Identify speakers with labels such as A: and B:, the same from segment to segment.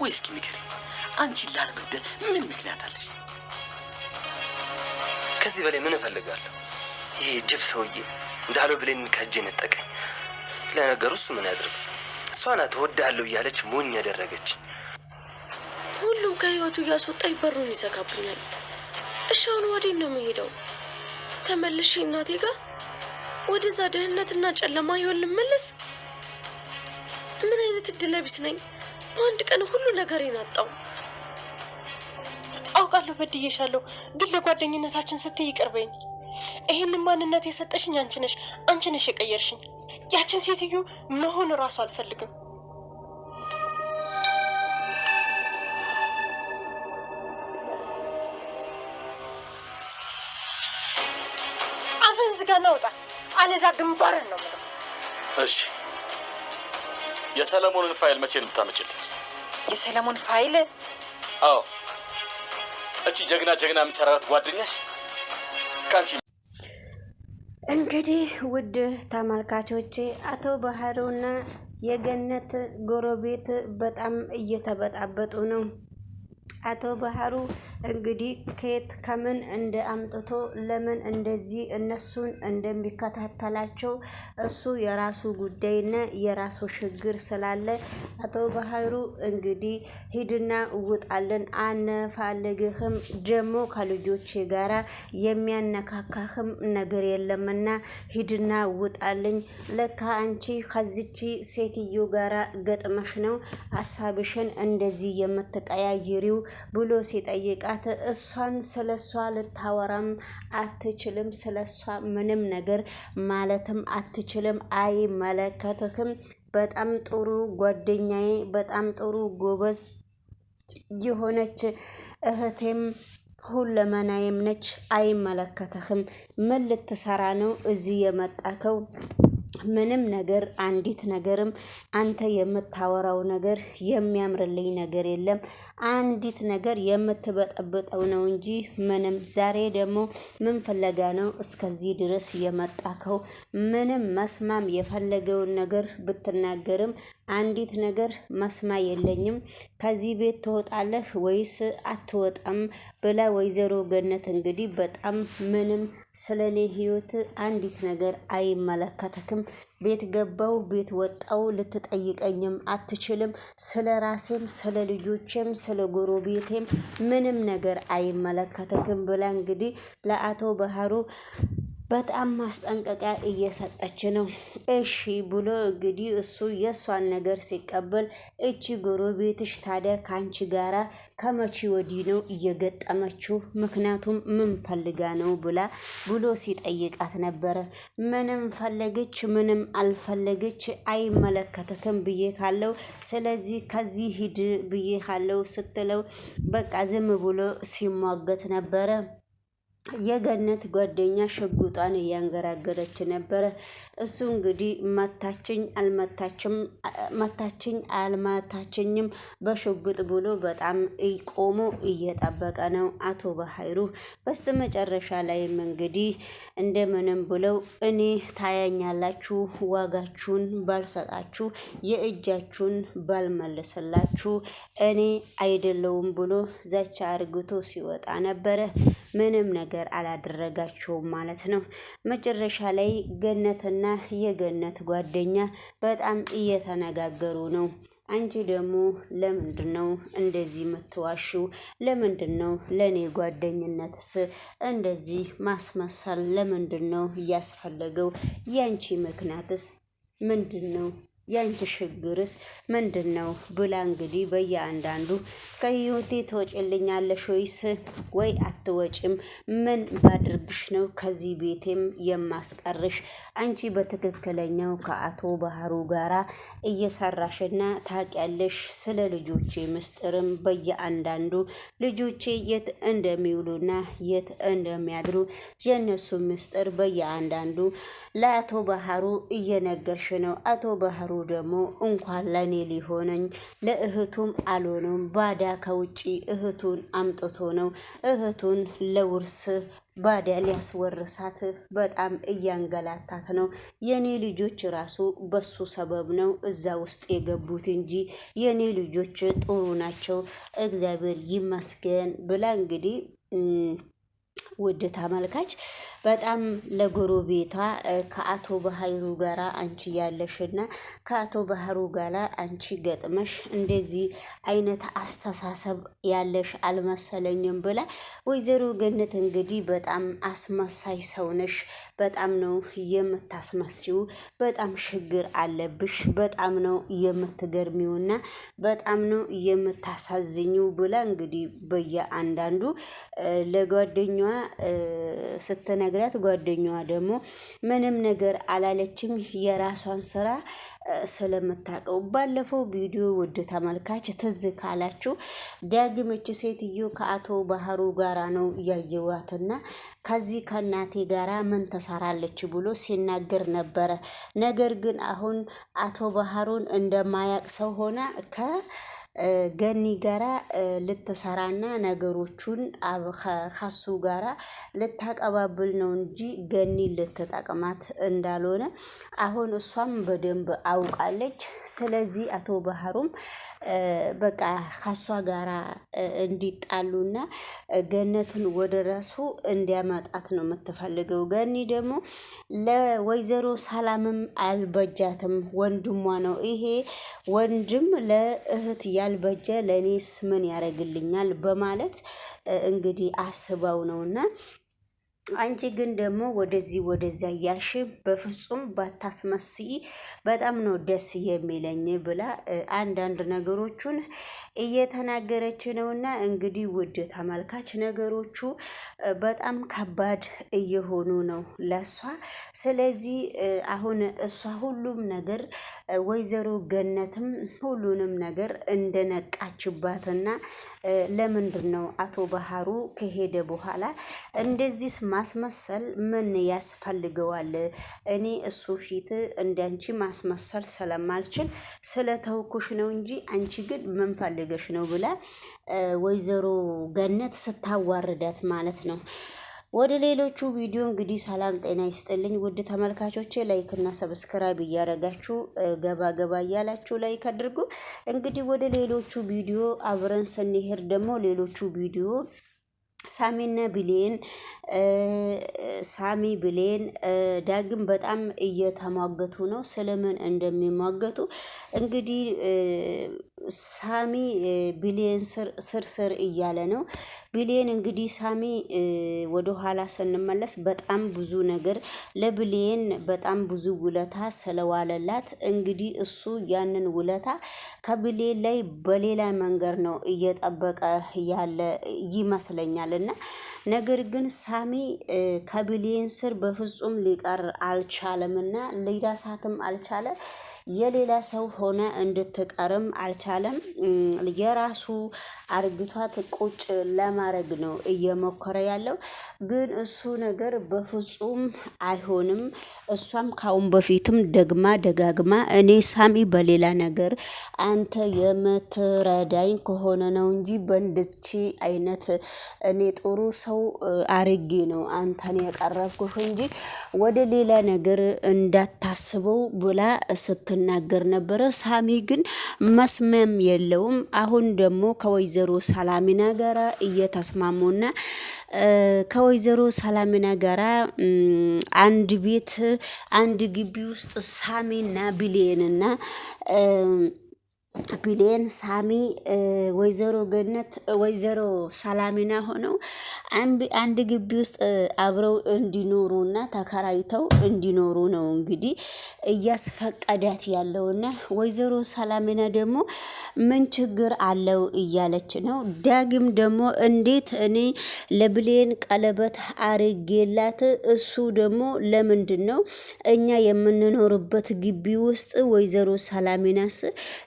A: ቆይ እስኪ ንገሪኝ፣ አንቺን ላለመግደል ምን ምክንያት አለሽ?
B: ከዚህ በላይ ምን እፈልጋለሁ? ይሄ ጅብ ሰውዬ እንዳለው ብሌን ከእጄ ነጠቀኝ። ለነገሩ እሱ ምን ያድርግ? እሷ ናት እወድሃለሁ እያለች ሞኝ ያደረገች።
C: ሁሉም ከህይወቱ እያስወጣኝ በሩን ይዘጋብኛል። እሺ አሁን ወዴት ነው የምሄደው? ተመልሼ እናቴ ጋር ወደዛ ድህነትና ጨለማ ህይወት ልመለስ? ምን አይነት እድለ ቢስ ነኝ! በአንድ ቀን ሁሉ ነገሬን አጣው።
D: አውቃለሁ በድዬሻለሁ፣ ግን ለጓደኝነታችን ስትይ ይቅር በይኝ። ይሄንን ማንነት የሰጠሽኝ አንቺ ነሽ የቀየርሽኝ። ያችን ሴትዮ መሆን እራሱ አልፈልግም። አፈን ዝጋና ውጣ፣ አለዛ ግንባርን ነው የምለው።
A: እሺ የሰለሞንን ፋይል መቼ ነው የምታመጭልኝ?
D: የሰለሞን ፋይል?
A: አዎ እቺ ጀግና የሚሰራት ጓደኛሽ ካንቺ።
E: እንግዲህ ውድ ተመልካቾቼ አቶ ባህሩና የገነት ጎረቤት በጣም እየተበጣበጡ ነው። አቶ ባህሩ እንግዲህ ከየት ከምን እንደ አምጥቶ ለምን እንደዚህ እነሱን እንደሚከታተላቸው እሱ የራሱ ጉዳይና የራሱ ችግር ስላለ አቶ ባህሩ እንግዲህ ሂድና ውጣልን፣ አንፈልግህም፣ ደግሞ ከልጆቼ ጋራ የሚያነካካህም ነገር የለምና ሂድና ውጣልኝ፣ ለካ አንቺ ከዚች ሴትዮ ጋራ ገጥመሽ ነው ሀሳብሽን እንደዚህ የምትቀያይሪው ብሎ ሲጠይቃት እሷን ስለሷ ልታወራም አትችልም፣ ስለሷ ምንም ነገር ማለትም አትችልም፣ አይመለከትህም። በጣም ጥሩ ጓደኛዬ፣ በጣም ጥሩ ጎበዝ የሆነች እህቴም ሁለመናዬም ነች፣ አይመለከትህም። ምን ልትሰራ ነው እዚህ የመጣከው? ምንም ነገር አንዲት ነገርም አንተ የምታወራው ነገር የሚያምርልኝ ነገር የለም። አንዲት ነገር የምትበጠብጠው ነው እንጂ ምንም። ዛሬ ደግሞ ምን ፍለጋ ነው እስከዚህ ድረስ የመጣከው? ምንም መስማም የፈለገውን ነገር ብትናገርም አንዲት ነገር መስማ የለኝም። ከዚህ ቤት ትወጣለህ ወይስ አትወጣም ብላ ወይዘሮ ገነት እንግዲህ በጣም ምንም ስለኔ ህይወት አንዲት ነገር አይመለከተክም። ቤት ገባው ቤት ወጣው ልትጠይቀኝም አትችልም። ስለ ራሴም ስለ ልጆቼም ስለ ጎረቤቴም ምንም ነገር አይመለከተክም ብላ እንግዲህ ለአቶ ባህሩ በጣም ማስጠንቀቂያ እየሰጠች ነው። እሺ ብሎ እንግዲህ እሱ የሷን ነገር ሲቀበል እቺ ጎረቤትሽ ታዲያ ካንቺ ጋራ ከመቼ ወዲህ ነው እየገጠመችው? ምክንያቱም ምን ፈልጋ ነው ብሎ ሲጠይቃት ነበረ። ምንም ፈለገች ምንም አልፈለገች አይመለከተክም ብዬ ካለው ስለዚህ ከዚህ ሂድ ብዬ ካለው ስትለው በቃ ዝም ብሎ ሲሟገት ነበረ። የገነት ጓደኛ ሽጉጧን እያንገራገረች ነበረ። እሱ እንግዲህ መታችኝ አልመታችኝም በሽጉጥ ብሎ በጣም ቆሞ እየጠበቀ ነው አቶ ባህሩ። በስተመጨረሻ ላይም እንግዲህ እንደምንም ብለው እኔ ታያኛላችሁ፣ ዋጋችሁን ባልሰጣችሁ፣ የእጃችሁን ባልመልስላችሁ እኔ አይደለውም ብሎ ዛቻ አርግቶ ሲወጣ ነበረ። ምንም ነገር አላደረጋቸውም ማለት ነው። መጨረሻ ላይ ገነትና የገነት ጓደኛ በጣም እየተነጋገሩ ነው። አንቺ ደግሞ ለምንድነው እንደዚህ የምትዋሽው? ለምንድነው ለኔ ጓደኝነትስ እንደዚህ ማስመሰል ለምንድነው ያስፈለገው? ያንቺ ምክንያትስ ምንድነው? ያንቺ ችግርስ ምንድነው? ብላ እንግዲህ በየአንዳንዱ ከህይወቴ ትወጪልኛለሽ ወይስ ወይ አትወጪም? ምን ባድርግሽ ነው ከዚህ ቤቴም የማስቀርሽ? አንቺ በትክክለኛው ከአቶ ባህሩ ጋራ እየሰራሽና ታውቂያለሽ። ስለ ልጆቼ ምስጢርም በየአንዳንዱ ልጆቼ የት እንደሚውሉና የት እንደሚያድሩ የነሱ ምስጢር በየአንዳንዱ ለአቶ ባህሩ እየነገርሽ ነው። አቶ ባህሩ ደግሞ እንኳን ለኔ ሊሆነኝ ለእህቱም አልሆነም። ባዳ ከውጪ እህቱን አምጥቶ ነው እህቱን ለውርስ ባዳ ሊያስወርሳት በጣም እያንገላታት ነው። የኔ ልጆች ራሱ በሱ ሰበብ ነው እዛ ውስጥ የገቡት እንጂ የኔ ልጆች ጥሩ ናቸው፣ እግዚአብሔር ይመስገን ብላ እንግዲህ ውድ ተመልካች በጣም ለጎረቤቷ ከአቶ ባህሩ ጋራ አንቺ ያለሽና ከአቶ ባህሩ ጋራ አንቺ ገጥመሽ እንደዚህ አይነት አስተሳሰብ ያለሽ አልመሰለኝም ብላ ወይዘሮ ገነት እንግዲህ በጣም አስመሳይ ሰውነሽ፣ በጣም ነው የምታስመስዩ፣ በጣም ችግር አለብሽ፣ በጣም ነው የምትገርሚውና በጣም ነው የምታሳዝኙ ብላ እንግዲህ በየአንዳንዱ ለጓደኛዋ ስትነግራት ጓደኛዋ ደግሞ ምንም ነገር አላለችም፣ የራሷን ስራ ስለምታውቀው። ባለፈው ቪዲዮ ውድ ተመልካች ትዝ ካላችሁ ዳግም እች ሴትዮ ከአቶ ባህሩ ጋራ ነው ያየዋትና ከዚህ ከእናቴ ጋራ ምን ትሰራለች ብሎ ሲናገር ነበረ። ነገር ግን አሁን አቶ ባህሩን እንደማያቅ ሰው ሆና ገኒ ጋራ ልትሰራና ነገሮቹን ከሱ ጋራ ልታቀባብል ነው እንጂ ገኒ ልትጠቅማት እንዳልሆነ አሁን እሷም በደንብ አውቃለች። ስለዚህ አቶ ባህሩም በቃ ከሷ ጋራ እንዲጣሉና ገነትን ወደ ራሱ እንዲያመጣት ነው የምትፈልገው። ገኒ ደግሞ ለወይዘሮ ሰላምም አልበጃትም፣ ወንድሟ ነው ይሄ ወንድም ለእህት ያልበጀ ለኔስ ምን ያደርግልኛል በማለት እንግዲህ አስበው ነውና አንቺ ግን ደግሞ ወደዚህ ወደዛ እያልሽ በፍጹም ባታስመስይ በጣም ነው ደስ የሚለኝ ብላ አንዳንድ ነገሮቹን እየተናገረች ነውና እንግዲህ ውድ ተመልካች ነገሮቹ በጣም ከባድ እየሆኑ ነው ለሷ። ስለዚህ አሁን እሷ ሁሉም ነገር ወይዘሮ ገነትም ሁሉንም ነገር እንደነቃችባትና ለምንድን ነው አቶ ባህሩ ከሄደ በኋላ እንደዚህ ማስመሰል ምን ያስፈልገዋል? እኔ እሱ ፊት እንዳንቺ ማስመሰል ስለማልችል ስለተውኩሽ ነው እንጂ አንቺ ግን ምን ፈልገሽ ነው ብላ ወይዘሮ ገነት ስታዋርዳት ማለት ነው። ወደ ሌሎቹ ቪዲዮ እንግዲህ ሰላም ጤና ይስጥልኝ ውድ ተመልካቾቼ፣ ላይክ እና ሰብስክራይብ እያደረጋችሁ ገባ ገባ እያላችሁ ላይክ አድርጉ። እንግዲህ ወደ ሌሎቹ ቪዲዮ አብረን ስንሄድ ደግሞ ሌሎቹ ቪዲዮ ሳሚና ብሌን ሳሚ ብሌን ዳግም በጣም እየተሟገቱ ነው። ስለምን እንደሚሟገቱ እንግዲህ ሳሚ ብሌን ስር እያለ ነው። ብሌን እንግዲህ ሳሚ ወደ ኋላ ስንመለስ በጣም ብዙ ነገር ለብሌን በጣም ብዙ ውለታ ስለዋለላት እንግዲህ እሱ ያንን ውለታ ከብሌን ላይ በሌላ መንገድ ነው እየጠበቀ ያለ ይመስለኛል። እና ነገር ግን ሳሚ ከብሌን ስር በፍጹም ሊቀር አልቻለምና ሊዳሳትም አልቻለ። የሌላ ሰው ሆነ እንድትቀርም አልቻለም። የራሱ አርግቷት ቁጭ ለማድረግ ነው እየሞከረ ያለው። ግን እሱ ነገር በፍጹም አይሆንም። እሷም ካሁን በፊትም ደግማ ደጋግማ እኔ ሳሚ በሌላ ነገር አንተ የምትረዳኝ ከሆነ ነው እንጂ በእንድቺ አይነት እኔ ጥሩ ሰው አርጌ ነው አንተን የቀረብኩህ እንጂ ወደ ሌላ ነገር እንዳታስበው ብላ ስትናገር ነበረ። ሳሚ ግን መስመም የለውም። አሁን ደግሞ ከወይዘሮ ሰላሚና ጋራ እየተስማሙና ከወይዘሮ ሰላሚና ጋራ አንድ ቤት አንድ ግቢ ውስጥ ሳሚና ብሌንና ብሌን ሳሚ ወይዘሮ ገነት ወይዘሮ ሰላሚና ሆነው አንድ ግቢ ውስጥ አብረው እንዲኖሩና ተከራይተው እንዲኖሩ ነው እንግዲህ እያስፈቀዳት ያለውና ወይዘሮ ሰላሚና ደግሞ ምን ችግር አለው እያለች ነው። ዳግም ደግሞ እንዴት እኔ ለብሌን ቀለበት አርጌላት እሱ ደግሞ ለምንድን ነው እኛ የምንኖርበት ግቢ ውስጥ ወይዘሮ ሰላሚናስ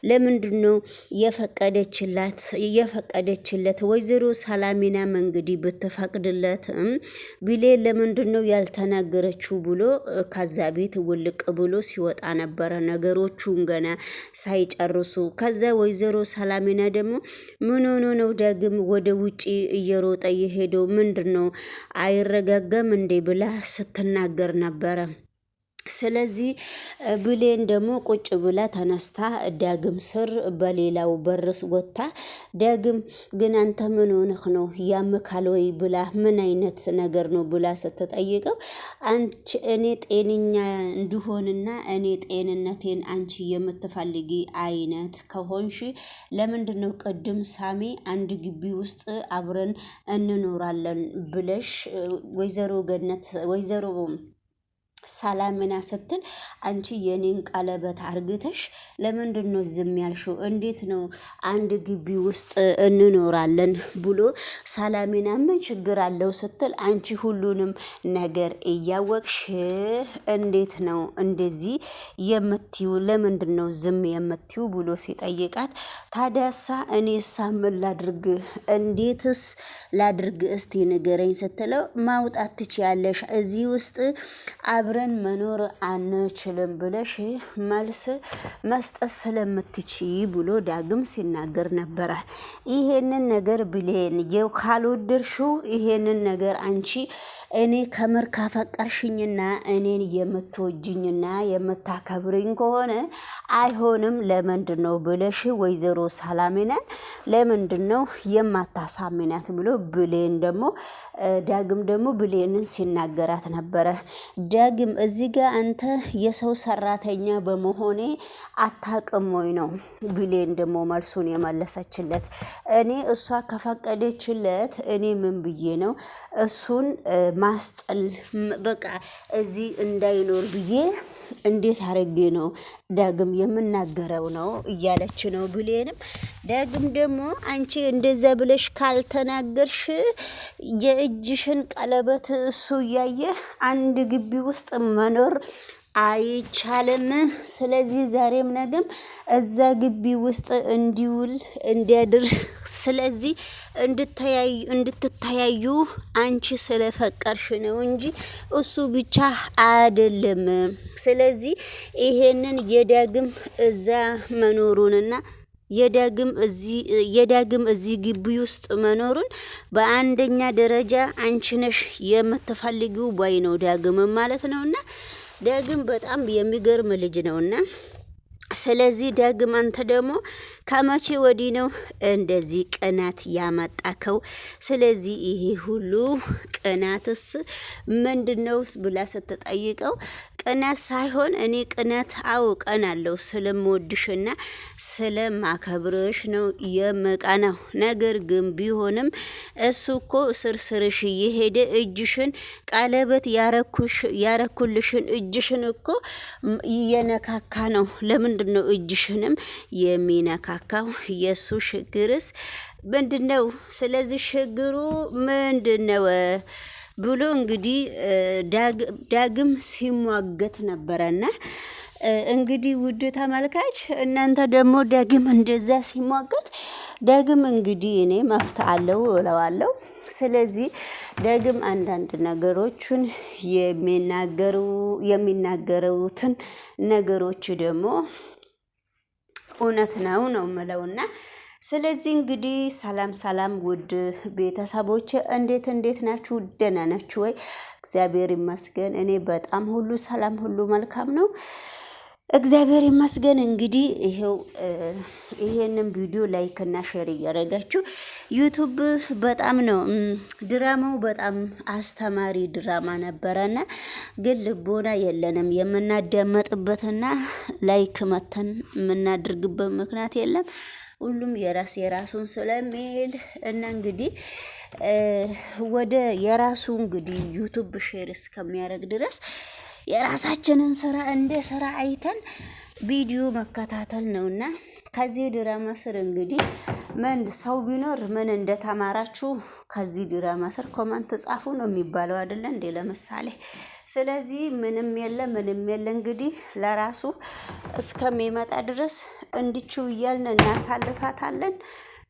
E: ለምንድን ነው የፈቀደችለት? ወይዘሮ ሰላሚናም እንግዲህ ብትፈቅድለት ብሌን ለምንድን ነው ያልተናገረችው ብሎ ከዛ ቤት ውልቅ ብሎ ሲወጣ ነበረ ነገሮቹን ገና ሳይጨርሱ። ከዛ ወይዘሮ ሰላሚና ደግሞ ምን ሆኖ ነው ዳግም ወደ ውጪ እየሮጠ የሄደው? ምንድነው አይረጋጋም እንዴ ብላ ስትናገር ነበረ። ስለዚህ ብሌን ደግሞ ቁጭ ብላ ተነስታ ዳግም ስር በሌላው በርስ ወጥታ ዳግም ግን አንተ ምን ሆነህ ነው ያምካል ወይ ብላ ምን አይነት ነገር ነው ብላ ስትጠይቀው አንቺ እኔ ጤነኛ እንድሆንና እኔ ጤንነቴን አንቺ የምትፈልጊ አይነት ከሆንሽ ለምንድን ነው ቅድም ሳሚ አንድ ግቢ ውስጥ አብረን እንኖራለን ብለሽ ወይዘሮ ሰላምና ስትል አንቺ የኔን ቀለበት አርግተሽ ለምንድን ነው ዝም ያልሽው? እንዴት ነው አንድ ግቢ ውስጥ እንኖራለን ብሎ ሰላምና ምን ችግር አለው ስትል አንቺ ሁሉንም ነገር እያወቅሽ እንዴት ነው እንደዚህ የምትዩ? ለምንድን ነው ዝም የምትዩ ብሎ ሲጠይቃት ታዲያሳ እኔሳ ምን ላድርግ? እንዴትስ ላድርግ እስቲ ንገረኝ ስትለው ማውጣት ትችያለሽ እዚህ ውስጥ አብረን መኖር አንችልም ብለሽ መልስ መስጠት ስለምትችይ ብሎ ዳግም ሲናገር ነበረ። ይሄንን ነገር ብሌን ካልወደድሽው ይሄንን ነገር አንቺ እኔ ከምር ካፈቀርሽኝና እኔን የምትወጅኝና የምታከብርኝ ከሆነ አይሆንም ለምንድን ነው ብለሽ ወይዘሮ ሰላሚናን ለምንድን ነው የማታሳምናት ብሎ ብሌን ደግሞ ዳግም ደግሞ ብሌንን ሲናገራት ነበረ። ዳግም እዚህ ጋር አንተ የሰው ሰራተኛ በመሆኔ አታውቅም ወይ ነው ብሌን ደግሞ መልሱን የመለሰችለት። እኔ እሷ ከፈቀደችለት እኔ ምን ብዬ ነው እሱን ማስጠል በቃ እዚህ እንዳይኖር ብዬ እንዴት አረጌ ነው ዳግም የምናገረው ነው እያለች ነው ብሌንም። ዳግም ደግሞ አንቺ እንደዛ ብለሽ ካልተናገርሽ የእጅሽን ቀለበት እሱ እያየ አንድ ግቢ ውስጥ መኖር አይቻልም። ስለዚህ ዛሬም ነገም እዛ ግቢ ውስጥ እንዲውል እንዲያድር ስለዚህ እንድትተያዩ አንቺ ስለፈቀርሽ ነው እንጂ እሱ ብቻ አይደለም። ስለዚህ ይሄንን የዳግም እዛ መኖሩንና የዳግም እዚህ ግቢ ውስጥ መኖሩን በአንደኛ ደረጃ አንቺ ነሽ የምትፈልጊው ባይ ነው ዳግም ማለት ነውና ዳግም በጣም የሚገርም ልጅ ነውና ስለዚህ ዳግም አንተ ደግሞ ከመቼ ወዲህ ነው እንደዚህ ቅናት ያመጣከው? ስለዚህ ይሄ ሁሉ ቅናትስ ምንድነው ብላ ስትጠይቀው ቅናት ሳይሆን እኔ ቅናት አውቀናለሁ ስለምወድሽና ስለማከብርሽ ነው የምቀናው። ነገር ግን ቢሆንም እሱ እኮ ስርስርሽ የሄደ እጅሽን ቀለበት ያረኩልሽን እጅሽን እኮ እየነካካ ነው። ለምንድን ነው እጅሽንም የሚነካካው? የሱ ችግርስ ምንድነው? ስለዚህ ችግሩ ምንድነው ብሎ እንግዲህ ዳግም ሲሟገት ነበረና እንግዲህ ውድ ተመልካች እናንተ ደግሞ ዳግም እንደዛ ሲሟገት ዳግም እንግዲህ እኔ መፍትሄ አለው እለዋለሁ። ስለዚህ ዳግም አንዳንድ ነገሮችን የሚናገሩትን ነገሮች ደግሞ እውነት ነው የምለውና ስለዚህ እንግዲህ ሰላም ውድ ቤተሰቦች እንዴት ናችሁ? ደህና ናችሁ ወይ? እግዚአብሔር ይመስገን እኔ በጣም ሁሉ ሰላም ሁሉ መልካም ነው። እግዚአብሔር ይመስገን። እንግዲህ ይሄንን ቪዲዮ ላይክ እና ሼር እያደረጋችሁ ዩቲዩብ በጣም ነው ድራማው በጣም አስተማሪ ድራማ ነበረና ግን ልቦና የለንም የምናዳመጥበትና ላይክ መተን የምናደርግበት ምክንያት የለም። ሁሉም የራሱን ስለሚል እና እንግዲህ ወደ የራሱ እንግዲህ ዩቲዩብ ሼር እስከሚያደርግ ድረስ የራሳችንን ስራ እንደ ስራ አይተን ቪዲዮ መከታተል ነውና ከዚህ ድራማ ስር እንግዲህ ምን ሰው ቢኖር ምን እንደተማራችሁ ከዚህ ድራማ ስር ኮሜንት ጻፉ ነው የሚባለው አይደለ እንዴ? ለምሳሌ ስለዚህ ምንም የለ እንግዲህ ለራሱ እስከሚመጣ ድረስ እንድቹ እያልን እናሳልፋታለን።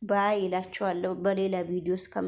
E: ባይ ይላችኋለሁ። በሌላ ቪዲዮ እስከመ